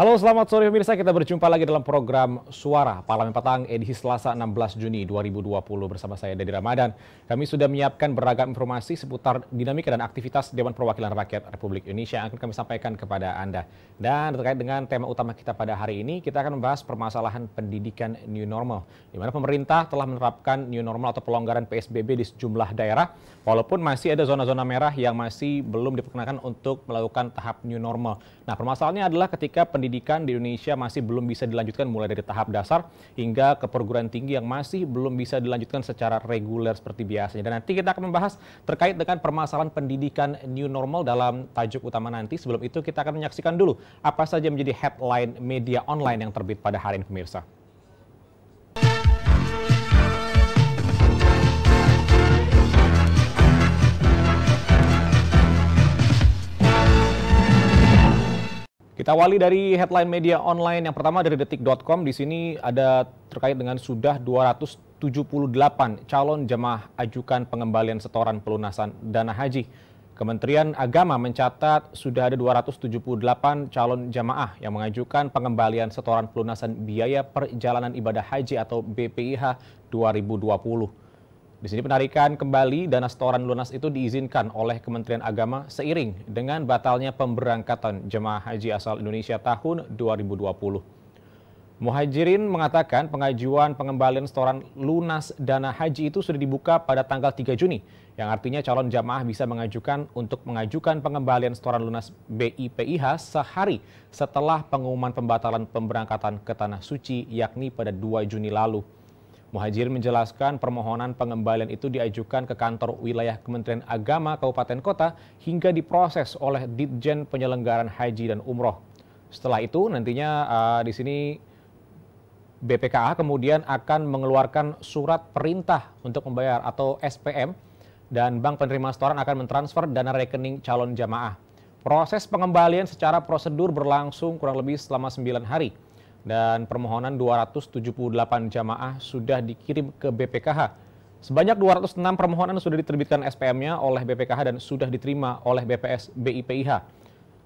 Halo, selamat sore pemirsa. Kita berjumpa lagi dalam program Suara Parlemen Petang edisi Selasa 16 Juni 2020 bersama saya Dedi Ramadan. Kami sudah menyiapkan beragam informasi seputar dinamika dan aktivitas Dewan Perwakilan Rakyat Republik Indonesia yang akan kami sampaikan kepada Anda. Dan terkait dengan tema utama kita pada hari ini, kita akan membahas permasalahan pendidikan new normal, di mana pemerintah telah menerapkan new normal atau pelonggaran PSBB di sejumlah daerah, walaupun masih ada zona-zona merah yang masih belum diperkenakan untuk melakukan tahap new normal. Nah, permasalahannya adalah ketika pendidikan di Indonesia masih belum bisa dilanjutkan mulai dari tahap dasar hingga ke perguruan tinggi yang masih belum bisa dilanjutkan secara reguler seperti biasanya. Dan nanti kita akan membahas terkait dengan permasalahan pendidikan new normal dalam tajuk utama nanti. Sebelum itu kita akan menyaksikan dulu apa saja menjadi headline media online yang terbit pada hari ini pemirsa. Kita awali dari headline media online yang pertama dari detik.com. Di sini ada terkait dengan sudah 278 calon jemaah ajukan pengembalian setoran pelunasan dana haji. Kementerian Agama mencatat sudah ada 278 calon jemaah yang mengajukan pengembalian setoran pelunasan biaya perjalanan ibadah haji atau BPIH 2020. Di sini penarikan kembali dana setoran lunas itu diizinkan oleh Kementerian Agama seiring dengan batalnya pemberangkatan jemaah haji asal Indonesia tahun 2020. Muhajirin mengatakan pengajuan pengembalian setoran lunas dana haji itu sudah dibuka pada tanggal 3 Juni, yang artinya calon jemaah bisa mengajukan pengembalian setoran lunas BIPIH sehari setelah pengumuman pembatalan pemberangkatan ke Tanah Suci yakni pada 2 Juni lalu. Muhajirin menjelaskan permohonan pengembalian itu diajukan ke kantor wilayah Kementerian Agama Kabupaten Kota hingga diproses oleh Ditjen Penyelenggaraan Haji dan Umroh. Setelah itu nantinya di sini BPKA kemudian akan mengeluarkan surat perintah untuk membayar atau SPM dan bank penerima setoran akan mentransfer dana rekening calon jamaah. Proses pengembalian secara prosedur berlangsung kurang lebih selama 9 hari. Dan permohonan 278 jamaah sudah dikirim ke BPKH. Sebanyak 206 permohonan sudah diterbitkan SPM-nya oleh BPKH dan sudah diterima oleh BPS BIPIH.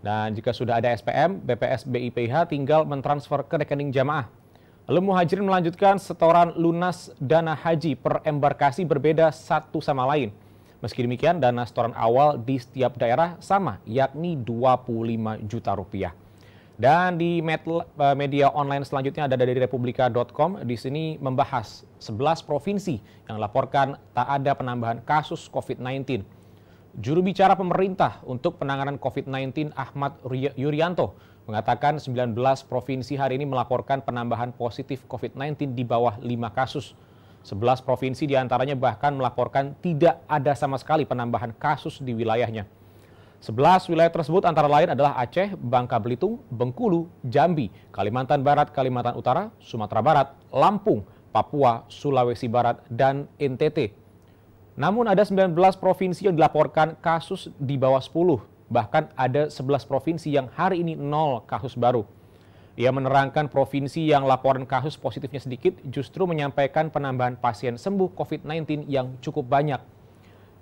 Dan jika sudah ada SPM, BPS BIPIH tinggal mentransfer ke rekening jamaah. Lalu Muhajirin melanjutkan setoran lunas dana haji per embarkasi berbeda satu sama lain. Meski demikian, dana setoran awal di setiap daerah sama, yakni 25 juta rupiah. Dan di media online selanjutnya ada dari republika.com. Di sini membahas 11 provinsi yang laporkan tak ada penambahan kasus COVID-19. Juru bicara pemerintah untuk penanganan COVID-19 Ahmad Yuryanto mengatakan 19 provinsi hari ini melaporkan penambahan positif COVID-19 di bawah 5 kasus. 11 provinsi diantaranya bahkan melaporkan tidak ada sama sekali penambahan kasus di wilayahnya. 11 wilayah tersebut antara lain adalah Aceh, Bangka Belitung, Bengkulu, Jambi, Kalimantan Barat, Kalimantan Utara, Sumatera Barat, Lampung, Papua, Sulawesi Barat, dan NTT. Namun ada 19 provinsi yang dilaporkan kasus di bawah 10. Bahkan ada 11 provinsi yang hari ini 0 kasus baru. Ia menerangkan provinsi yang laporan kasus positifnya sedikit justru menyampaikan penambahan pasien sembuh COVID-19 yang cukup banyak.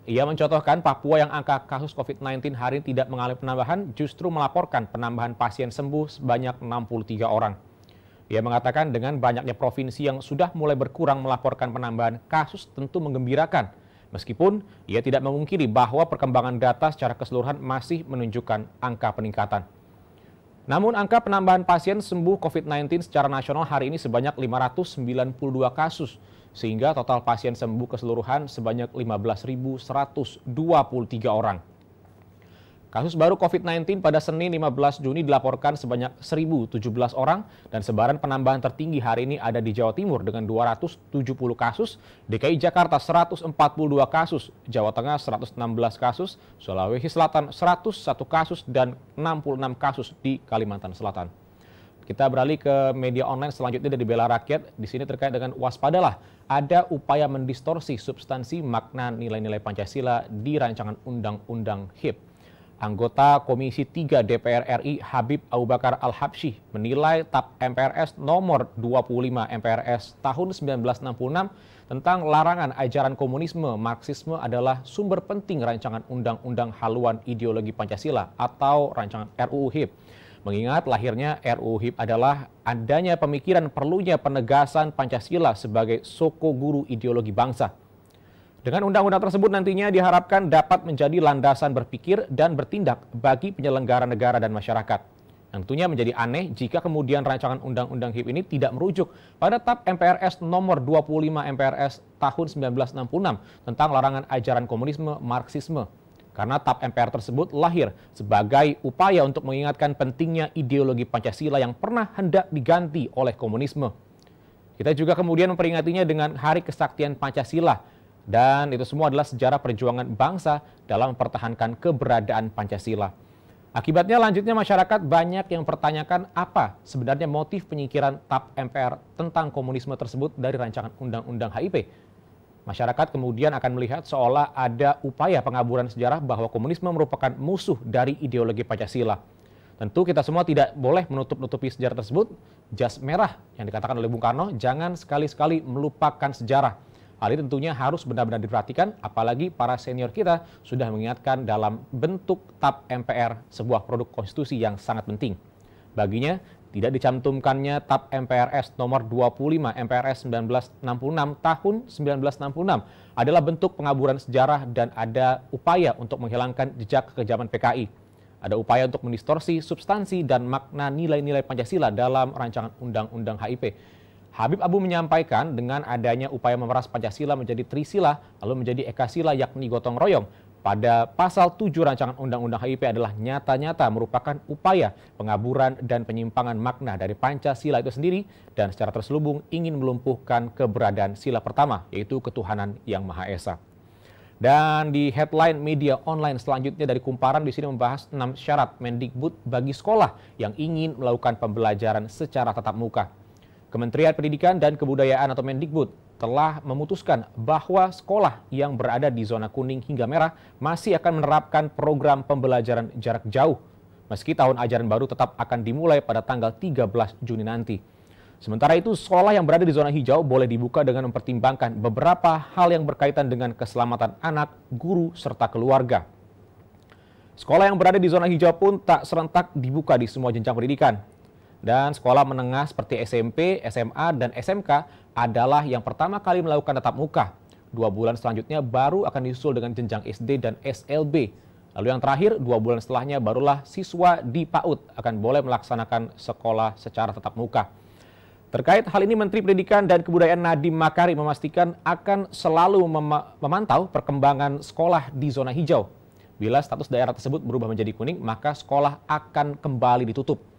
Ia mencontohkan Papua yang angka kasus COVID-19 hari ini tidak mengalami penambahan, justru melaporkan penambahan pasien sembuh sebanyak 63 orang. Ia mengatakan dengan banyaknya provinsi yang sudah mulai berkurang melaporkan penambahan kasus tentu menggembirakan. Meskipun ia tidak memungkiri bahwa perkembangan data secara keseluruhan masih menunjukkan angka peningkatan. Namun angka penambahan pasien sembuh COVID-19 secara nasional hari ini sebanyak 592 kasus. Sehingga total pasien sembuh keseluruhan sebanyak 15.123 orang. Kasus baru COVID-19 pada Senin 15 Juni dilaporkan sebanyak 1.017 orang dan sebaran penambahan tertinggi hari ini ada di Jawa Timur dengan 270 kasus, DKI Jakarta 142 kasus, Jawa Tengah 116 kasus, Sulawesi Selatan 101 kasus dan 66 kasus di Kalimantan Selatan. Kita beralih ke media online selanjutnya dari Bela Rakyat. Di sini terkait dengan waspadalah ada upaya mendistorsi substansi makna nilai-nilai Pancasila di rancangan Undang-Undang HIP. Anggota Komisi 3 DPR RI Habib Abu Bakar Al-Habsyi menilai TAP MPRS nomor 25 MPRS tahun 1966 tentang larangan ajaran komunisme Marxisme adalah sumber penting rancangan Undang-Undang Haluan Ideologi Pancasila atau rancangan RUU HIP. Mengingat lahirnya RUU HIP adalah adanya pemikiran perlunya penegasan Pancasila sebagai soko guru ideologi bangsa. Dengan undang-undang tersebut nantinya diharapkan dapat menjadi landasan berpikir dan bertindak bagi penyelenggara negara dan masyarakat. Tentunya menjadi aneh jika kemudian rancangan Undang-Undang HIP ini tidak merujuk pada TAP MPRS nomor 25 MPRS tahun 1966 tentang larangan ajaran komunisme Marxisme. Karena TAP MPR tersebut lahir sebagai upaya untuk mengingatkan pentingnya ideologi Pancasila yang pernah hendak diganti oleh komunisme. Kita juga kemudian memperingatinya dengan Hari Kesaktian Pancasila. Dan itu semua adalah sejarah perjuangan bangsa dalam mempertahankan keberadaan Pancasila. Akibatnya lanjutnya masyarakat banyak yang mempertanyakan apa sebenarnya motif penyingkiran TAP MPR tentang komunisme tersebut dari rancangan Undang-Undang HIP. Masyarakat kemudian akan melihat seolah ada upaya pengaburan sejarah bahwa komunisme merupakan musuh dari ideologi Pancasila. Tentu kita semua tidak boleh menutup-nutupi sejarah tersebut. Jas merah yang dikatakan oleh Bung Karno, jangan sekali-sekali melupakan sejarah. Hal ini tentunya harus benar-benar diperhatikan, apalagi para senior kita sudah mengingatkan dalam bentuk TAP MPR, sebuah produk konstitusi yang sangat penting. Baginya, tidak dicantumkannya TAP MPRS nomor 25 MPRS 1966 tahun 1966 adalah bentuk pengaburan sejarah dan ada upaya untuk menghilangkan jejak kekejaman PKI. Ada upaya untuk mendistorsi substansi dan makna nilai-nilai Pancasila dalam rancangan Undang-Undang HIP. Habib Abu menyampaikan dengan adanya upaya memeras Pancasila menjadi Trisila lalu menjadi Ekasila yakni gotong royong. Pada pasal 7 rancangan Undang-Undang HIP adalah nyata-nyata merupakan upaya pengaburan dan penyimpangan makna dari Pancasila itu sendiri dan secara terselubung ingin melumpuhkan keberadaan sila pertama yaitu ketuhanan yang Maha Esa. Dan di headline media online selanjutnya dari Kumparan di sini membahas 6 syarat Mendikbud bagi sekolah yang ingin melakukan pembelajaran secara tatap muka. Kementerian Pendidikan dan Kebudayaan atau Mendikbud telah memutuskan bahwa sekolah yang berada di zona kuning hingga merah masih akan menerapkan program pembelajaran jarak jauh. Meski tahun ajaran baru tetap akan dimulai pada tanggal 13 Juni nanti. Sementara itu, sekolah yang berada di zona hijau boleh dibuka dengan mempertimbangkan beberapa hal yang berkaitan dengan keselamatan anak, guru, serta keluarga. Sekolah yang berada di zona hijau pun tak serentak dibuka di semua jenjang pendidikan. Dan sekolah menengah seperti SMP, SMA, dan SMK adalah yang pertama kali melakukan tatap muka. 2 bulan selanjutnya baru akan disusul dengan jenjang SD dan SLB. Lalu yang terakhir, 2 bulan setelahnya barulah siswa di PAUD akan boleh melaksanakan sekolah secara tatap muka. Terkait hal ini, Menteri Pendidikan dan Kebudayaan Nadiem Makarim memastikan akan selalu memantau perkembangan sekolah di zona hijau. Bila status daerah tersebut berubah menjadi kuning, maka sekolah akan kembali ditutup.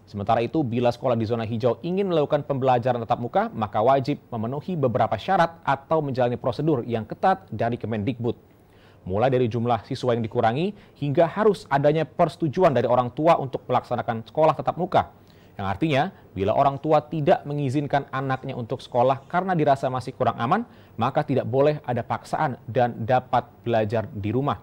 Sementara itu, bila sekolah di zona hijau ingin melakukan pembelajaran tatap muka, maka wajib memenuhi beberapa syarat atau menjalani prosedur yang ketat dari Kemendikbud. Mulai dari jumlah siswa yang dikurangi, hingga harus adanya persetujuan dari orang tua untuk melaksanakan sekolah tatap muka. Yang artinya, bila orang tua tidak mengizinkan anaknya untuk sekolah karena dirasa masih kurang aman, maka tidak boleh ada paksaan dan dapat belajar di rumah.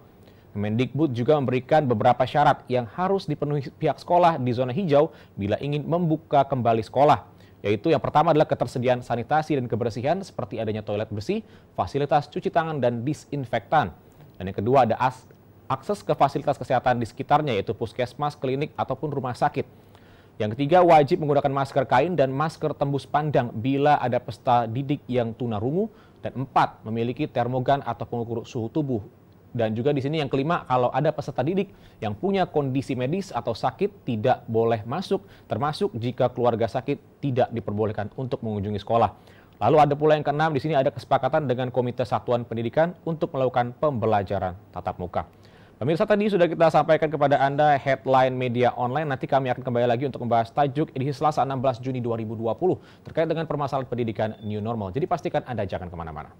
Kemendikbud juga memberikan beberapa syarat yang harus dipenuhi pihak sekolah di zona hijau bila ingin membuka kembali sekolah. Yaitu yang pertama adalah ketersediaan sanitasi dan kebersihan seperti adanya toilet bersih, fasilitas cuci tangan, dan disinfektan. Dan yang kedua ada akses ke fasilitas kesehatan di sekitarnya yaitu puskesmas, klinik, ataupun rumah sakit. Yang ketiga wajib menggunakan masker kain dan masker tembus pandang bila ada peserta didik yang tunarungu. Dan 4, memiliki termogan atau pengukur suhu tubuh. Dan juga di sini yang kelima, kalau ada peserta didik yang punya kondisi medis atau sakit tidak boleh masuk, termasuk jika keluarga sakit tidak diperbolehkan untuk mengunjungi sekolah. Lalu ada pula yang keenam, di sini ada kesepakatan dengan Komite Satuan Pendidikan untuk melakukan pembelajaran tatap muka. Pemirsa, tadi sudah kita sampaikan kepada Anda headline media online. Nanti kami akan kembali lagi untuk membahas tajuk edisi Selasa 16 Juni 2020 terkait dengan permasalahan pendidikan new normal. Jadi pastikan Anda jangan kemana-mana.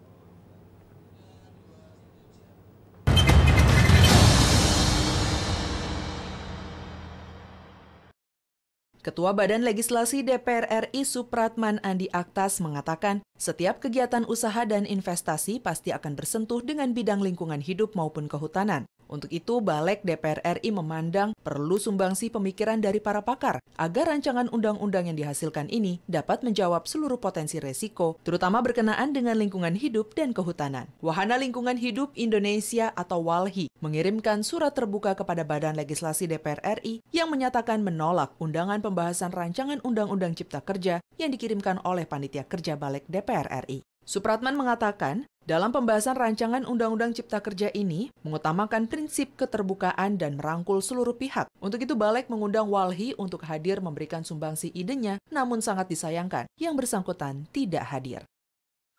Ketua Badan Legislasi DPR RI Supratman Andi Aktas mengatakan, setiap kegiatan usaha dan investasi pasti akan bersentuh dengan bidang lingkungan hidup maupun kehutanan. Untuk itu, Balik DPR RI memandang perlu sumbangsi pemikiran dari para pakar agar rancangan undang-undang yang dihasilkan ini dapat menjawab seluruh potensi resiko, terutama berkenaan dengan lingkungan hidup dan kehutanan. Wahana Lingkungan Hidup Indonesia atau WALHI mengirimkan surat terbuka kepada Badan Legislasi DPR RI yang menyatakan menolak undangan pembahasan rancangan Undang-Undang Cipta Kerja yang dikirimkan oleh Panitia Kerja Balik DPR RI. Supratman mengatakan, dalam pembahasan rancangan Undang-Undang Cipta Kerja ini mengutamakan prinsip keterbukaan dan merangkul seluruh pihak. Untuk itu Balik mengundang WALHI untuk hadir memberikan sumbangsi idenya, namun sangat disayangkan yang bersangkutan tidak hadir.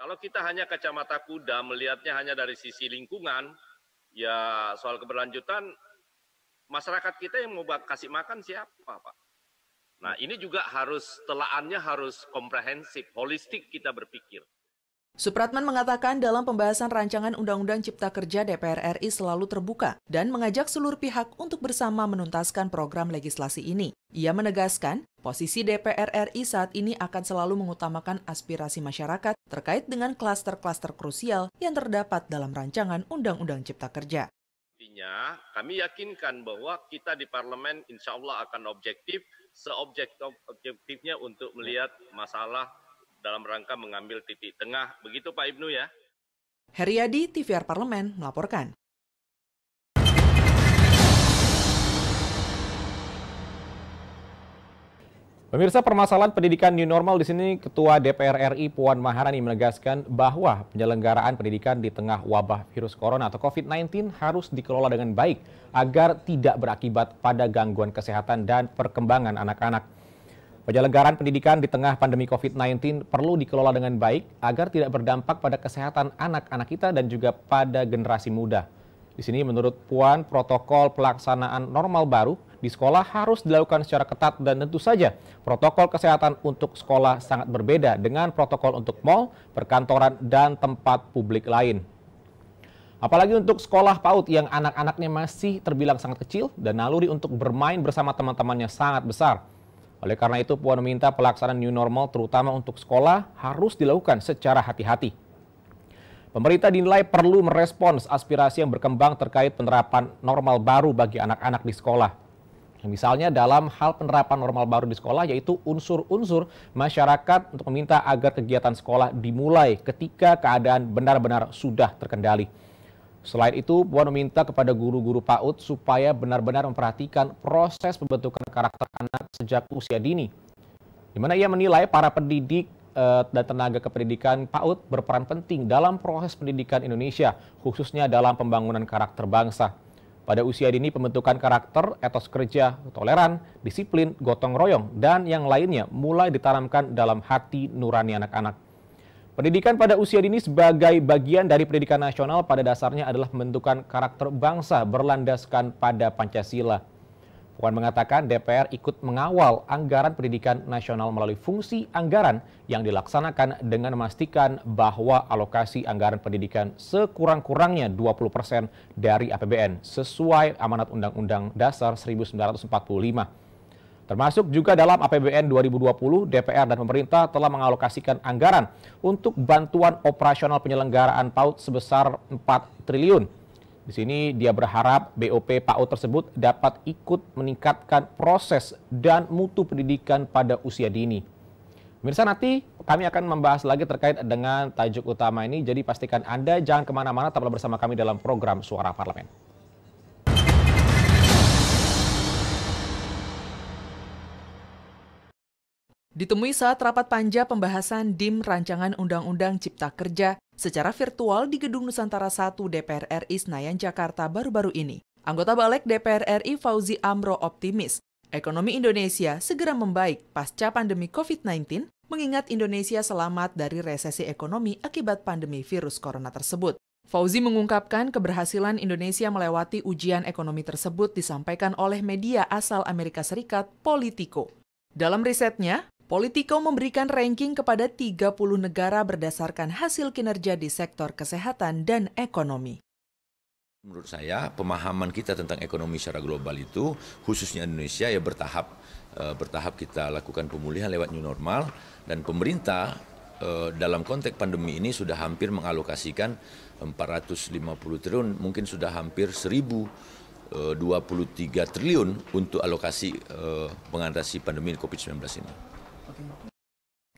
Kalau kita hanya kacamata kuda melihatnya hanya dari sisi lingkungan, ya soal keberlanjutan masyarakat kita yang mau kasih makan siapa, Pak? Nah, ini juga telaannya harus komprehensif, holistik kita berpikir. Supratman mengatakan dalam pembahasan rancangan Undang-Undang Cipta Kerja DPR RI selalu terbuka dan mengajak seluruh pihak untuk bersama menuntaskan program legislasi ini. Ia menegaskan, posisi DPR RI saat ini akan selalu mengutamakan aspirasi masyarakat terkait dengan klaster-klaster krusial yang terdapat dalam rancangan Undang-Undang Cipta Kerja. Intinya, kami yakinkan bahwa kita di parlemen insya Allah akan objektif, seobjektifnya untuk melihat masalah dalam rangka mengambil titik tengah. Begitu Pak Ibnu ya. Heriadi, TVR Parlemen, melaporkan. Pemirsa, permasalahan pendidikan new normal di sini Ketua DPR RI Puan Maharani menegaskan bahwa penyelenggaraan pendidikan di tengah wabah virus corona atau COVID-19 harus dikelola dengan baik agar tidak berakibat pada gangguan kesehatan dan perkembangan anak-anak. Penyelenggaraan pendidikan di tengah pandemi COVID-19 perlu dikelola dengan baik agar tidak berdampak pada kesehatan anak-anak kita dan juga pada generasi muda. Di sini menurut Puan, protokol pelaksanaan normal baru di sekolah harus dilakukan secara ketat dan tentu saja protokol kesehatan untuk sekolah sangat berbeda dengan protokol untuk mal, perkantoran, dan tempat publik lain. Apalagi untuk sekolah PAUD yang anak-anaknya masih terbilang sangat kecil dan naluri untuk bermain bersama teman-temannya sangat besar. Oleh karena itu, Puan meminta pelaksanaan new normal terutama untuk sekolah harus dilakukan secara hati-hati. Pemerintah dinilai perlu merespons aspirasi yang berkembang terkait penerapan normal baru bagi anak-anak di sekolah. Misalnya dalam hal penerapan normal baru di sekolah yaitu unsur-unsur masyarakat untuk meminta agar kegiatan sekolah dimulai ketika keadaan benar-benar sudah terkendali. Selain itu, Puan meminta kepada guru-guru PAUD supaya benar-benar memperhatikan proses pembentukan karakter anak sejak usia dini, di mana ia menilai para pendidik dan tenaga kependidikan PAUD berperan penting dalam proses pendidikan Indonesia, khususnya dalam pembangunan karakter bangsa. Pada usia dini, pembentukan karakter, etos kerja, toleran, disiplin, gotong royong, dan yang lainnya mulai ditanamkan dalam hati nurani anak-anak. Pendidikan pada usia dini sebagai bagian dari pendidikan nasional pada dasarnya adalah pembentukan karakter bangsa berlandaskan pada Pancasila. Puan mengatakan DPR ikut mengawal anggaran pendidikan nasional melalui fungsi anggaran yang dilaksanakan dengan memastikan bahwa alokasi anggaran pendidikan sekurang-kurangnya 20% dari APBN sesuai amanat Undang-Undang Dasar 1945. Termasuk juga dalam APBN 2020, DPR dan pemerintah telah mengalokasikan anggaran untuk bantuan operasional penyelenggaraan PAUD sebesar 4 triliun. Di sini dia berharap BOP PAUD tersebut dapat ikut meningkatkan proses dan mutu pendidikan pada usia dini. Pemirsa, nanti kami akan membahas lagi terkait dengan tajuk utama ini, jadi pastikan Anda jangan kemana-mana, tetaplah bersama kami dalam program Suara Parlemen. Ditemui saat rapat panja pembahasan DIM Rancangan Undang-Undang Cipta Kerja secara virtual di Gedung Nusantara 1 DPR RI Senayan, Jakarta baru-baru ini. Anggota Balik DPR RI Fauzi Amro optimis, ekonomi Indonesia segera membaik pasca pandemi COVID-19, mengingat Indonesia selamat dari resesi ekonomi akibat pandemi virus corona tersebut. Fauzi mengungkapkan keberhasilan Indonesia melewati ujian ekonomi tersebut disampaikan oleh media asal Amerika Serikat, Politico. Dalam risetnya, Politico memberikan ranking kepada 30 negara berdasarkan hasil kinerja di sektor kesehatan dan ekonomi. Menurut saya, pemahaman kita tentang ekonomi secara global itu, khususnya Indonesia, ya bertahap bertahap kita lakukan pemulihan lewat new normal, dan pemerintah dalam konteks pandemi ini sudah hampir mengalokasikan 450 triliun, mungkin sudah hampir 1.023 triliun untuk alokasi mengatasi pandemi COVID-19 ini.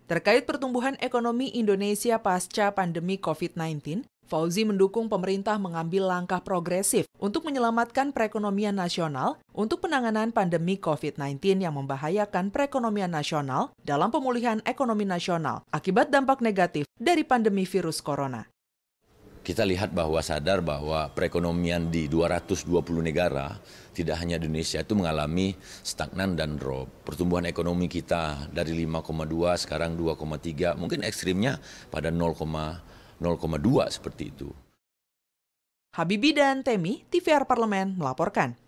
Terkait pertumbuhan ekonomi Indonesia pasca pandemi COVID-19, Fauzi mendukung pemerintah mengambil langkah progresif untuk menyelamatkan perekonomian nasional untuk penanganan pandemi COVID-19 yang membahayakan perekonomian nasional dalam pemulihan ekonomi nasional akibat dampak negatif dari pandemi virus corona. Kita lihat bahwa sadar bahwa perekonomian di 220 negara, tidak hanya Indonesia, itu mengalami stagnan dan drop. Pertumbuhan ekonomi kita dari 5,2 sekarang 2,3, mungkin ekstrimnya pada 0,2 seperti itu. Habibie dan Temi, TVR Parlemen melaporkan.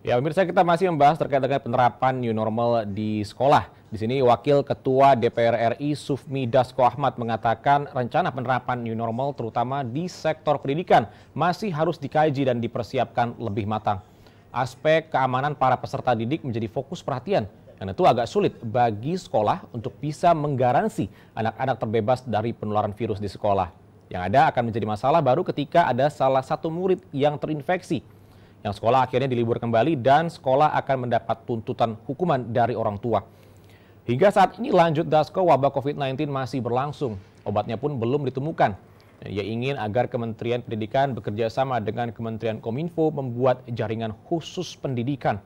Ya, pemirsa, kita masih membahas terkait dengan penerapan new normal di sekolah. Di sini Wakil Ketua DPR RI Sufmi Dasko Ahmad mengatakan rencana penerapan new normal terutama di sektor pendidikan masih harus dikaji dan dipersiapkan lebih matang. Aspek keamanan para peserta didik menjadi fokus perhatian dan itu agak sulit bagi sekolah untuk bisa menggaransi anak-anak terbebas dari penularan virus di sekolah. Yang ada akan menjadi masalah baru ketika ada salah satu murid yang terinfeksi. Yang sekolah akhirnya dilibur kembali dan sekolah akan mendapat tuntutan hukuman dari orang tua. Hingga saat ini lanjut Dasko, wabah COVID-19 masih berlangsung. Obatnya pun belum ditemukan. Ia ingin agar Kementerian Pendidikan bekerja sama dengan Kementerian Kominfo membuat jaringan khusus pendidikan.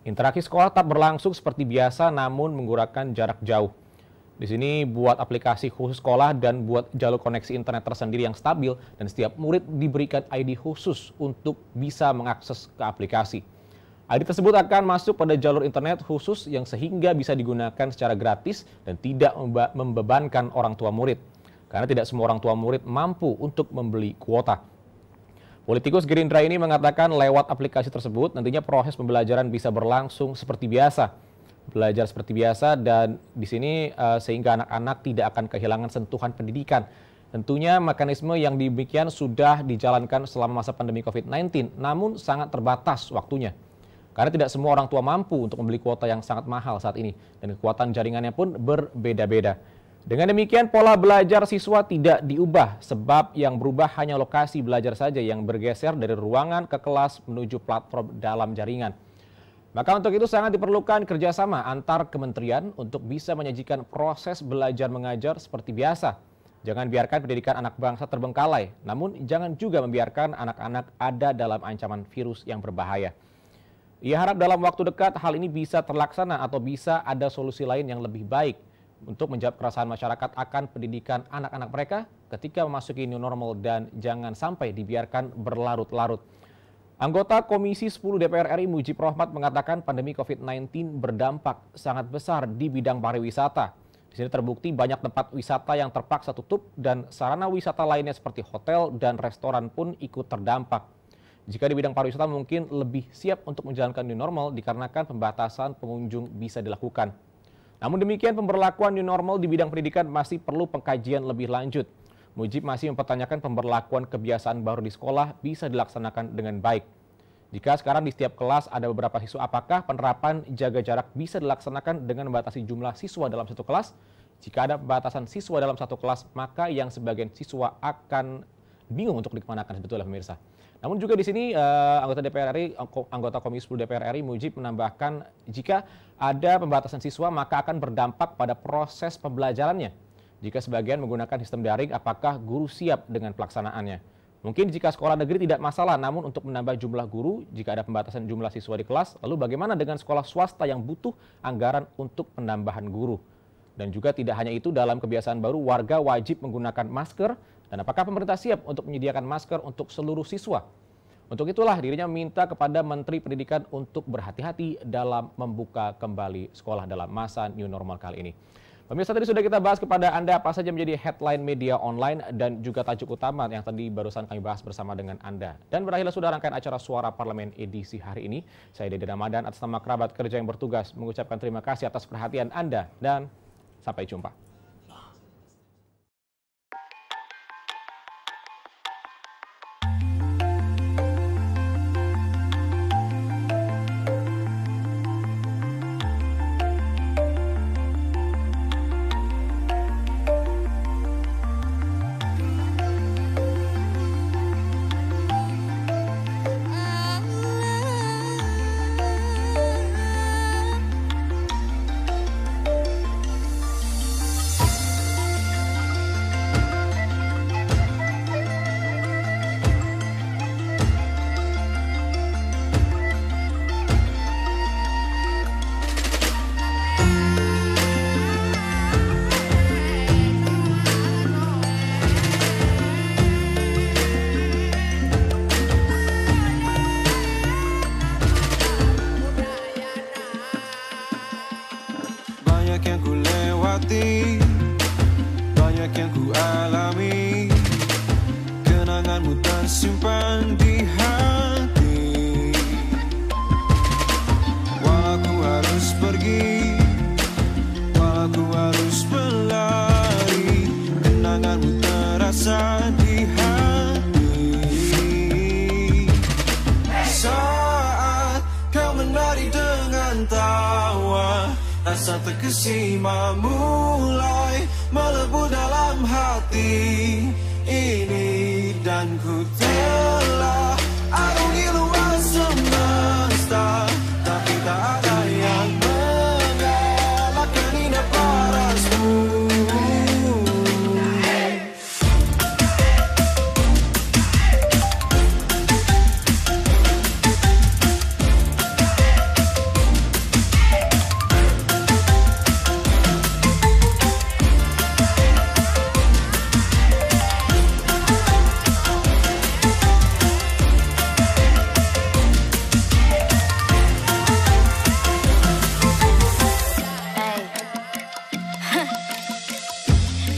Interaksi sekolah tetap berlangsung seperti biasa namun menggunakan jarak jauh. Di sini buat aplikasi khusus sekolah dan buat jalur koneksi internet tersendiri yang stabil dan setiap murid diberikan ID khusus untuk bisa mengakses ke aplikasi. ID tersebut akan masuk pada jalur internet khusus yang sehingga bisa digunakan secara gratis dan tidak membebankan orang tua murid. Karena tidak semua orang tua murid mampu untuk membeli kuota. Politikus Gerindra ini mengatakan lewat aplikasi tersebut nantinya proses pembelajaran bisa berlangsung seperti biasa. Belajar seperti biasa dan di sini sehingga anak-anak tidak akan kehilangan sentuhan pendidikan. Tentunya mekanisme yang demikian sudah dijalankan selama masa pandemi COVID-19, namun sangat terbatas waktunya. Karena tidak semua orang tua mampu untuk membeli kuota yang sangat mahal saat ini dan kekuatan jaringannya pun berbeda-beda. Dengan demikian pola belajar siswa tidak diubah sebab yang berubah hanya lokasi belajar saja yang bergeser dari ruangan ke kelas menuju platform dalam jaringan. Maka untuk itu sangat diperlukan kerjasama antar kementerian untuk bisa menyajikan proses belajar mengajar seperti biasa. Jangan biarkan pendidikan anak bangsa terbengkalai, namun jangan juga membiarkan anak-anak ada dalam ancaman virus yang berbahaya. Ia harap dalam waktu dekat hal ini bisa terlaksana atau bisa ada solusi lain yang lebih baik untuk menjawab keresahan masyarakat akan pendidikan anak-anak mereka ketika memasuki new normal dan jangan sampai dibiarkan berlarut-larut. Anggota Komisi 10 DPR RI Mujib Rohmat mengatakan pandemi COVID-19 berdampak sangat besar di bidang pariwisata. Di sini terbukti banyak tempat wisata yang terpaksa tutup dan sarana wisata lainnya seperti hotel dan restoran pun ikut terdampak. Jika di bidang pariwisata mungkin lebih siap untuk menjalankan new normal dikarenakan pembatasan pengunjung bisa dilakukan. Namun demikian pemberlakuan new normal di bidang pendidikan masih perlu pengkajian lebih lanjut. Mujib masih mempertanyakan pemberlakuan kebiasaan baru di sekolah bisa dilaksanakan dengan baik. Jika sekarang di setiap kelas ada beberapa siswa, apakah penerapan jaga jarak bisa dilaksanakan dengan membatasi jumlah siswa dalam satu kelas? Jika ada pembatasan siswa dalam satu kelas, maka yang sebagian siswa akan bingung untuk dikemanakan sebetulnya pemirsa. Namun juga di sini anggota DPR RI, anggota Komisi 10 DPR RI Mujib menambahkan jika ada pembatasan siswa maka akan berdampak pada proses pembelajarannya. Jika sebagian menggunakan sistem daring, apakah guru siap dengan pelaksanaannya? Mungkin jika sekolah negeri tidak masalah, namun untuk menambah jumlah guru, jika ada pembatasan jumlah siswa di kelas, lalu bagaimana dengan sekolah swasta yang butuh anggaran untuk penambahan guru? Dan juga tidak hanya itu, dalam kebiasaan baru, warga wajib menggunakan masker, dan apakah pemerintah siap untuk menyediakan masker untuk seluruh siswa? Untuk itulah dirinya meminta kepada Menteri Pendidikan untuk berhati-hati dalam membuka kembali sekolah dalam masa new normal kali ini. Pemirsa, tadi sudah kita bahas kepada Anda apa saja menjadi headline media online dan juga tajuk utama yang tadi barusan kami bahas bersama dengan Anda. Dan berakhirlah sudah rangkaian acara Suara Parlemen edisi hari ini. Saya Dede Ramadan atas nama kerabat kerja yang bertugas mengucapkan terima kasih atas perhatian Anda dan sampai jumpa. dengan tawa. Rasa terkesima mulai melebu dalam hati ini, dan ku telah arungi luas semesta, tapi tak ada yang mengalahkan indah parasmu.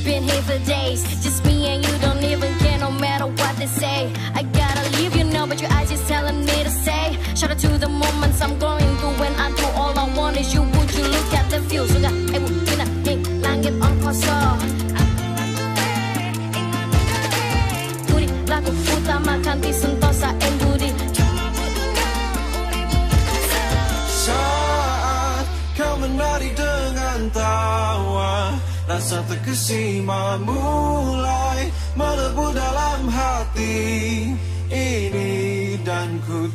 Been here for days, just me and you, don't even care no matter what they say. I gotta leave you now, but your eyes just telling me to stay. Shout out to the moments I'm going through when I do all I want is you. Would you look at the view? Sudah, bina, langit on kosong. Budi, laku utamakan di sentosa and budi. Saat kau menari dengan tawa, rasa terkesima mulai melebu dalam hati ini, dan ku